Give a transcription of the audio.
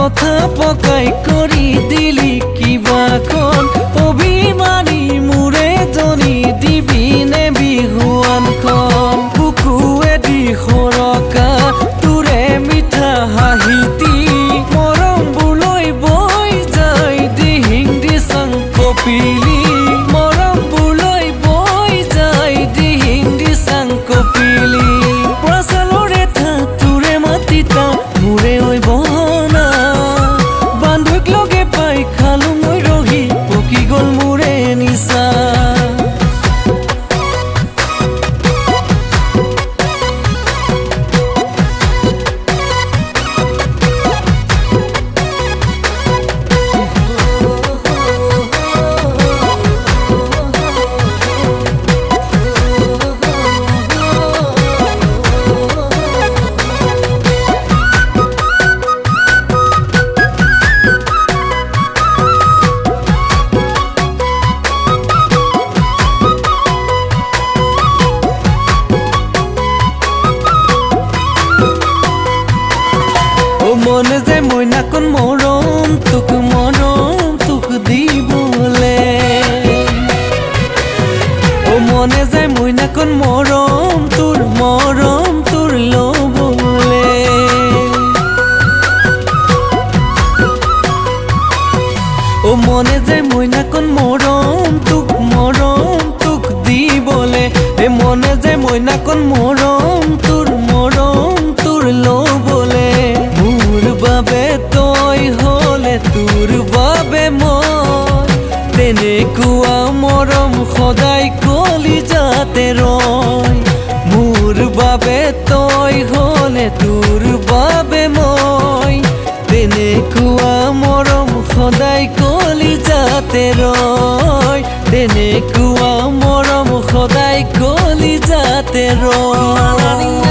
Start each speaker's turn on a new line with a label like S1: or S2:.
S1: কথা পকাই কৰি দিলি কিবাখন অভিমানী মোৰে জনি দিবিনে বিহুৱানখন বুকুৱে দি সৰকা তোৰে মিঠা হাঁহিতি মৰমবোৰলৈ বৈ যায় দিহিং দিচাং কপিলি মৰমবোৰলৈ বৈ যায় দিহিং দিচাং কপিলি প্ৰচালৰে থা তোৰে মাতিতা মোৰে ঐ বহনা বান্ধুক লগে পাই খালো মই ৰহি পকি গ'ল মোৰে নিচা মনে যে মইনাকন মৰম তোক দিবলে মনে যে মইনাকন মৰম তোৰ ল'বলে মনে যে মইনাকন মৰম তোক দিবলে মনে যে মইনাকন মৰম তোৰ ল'বলে বাবে তই হলে তোৰ বাবে মই তেনেকুৱা মৰম সদায় কলিজাতে ৰয় মোৰ বাবে তই হলে তোৰ বাবে মই তেনেকুৱা মৰম সদায় কলিজাতে ৰয় তেনেকুৱা মৰম সদায় কলিজাতে ৰয়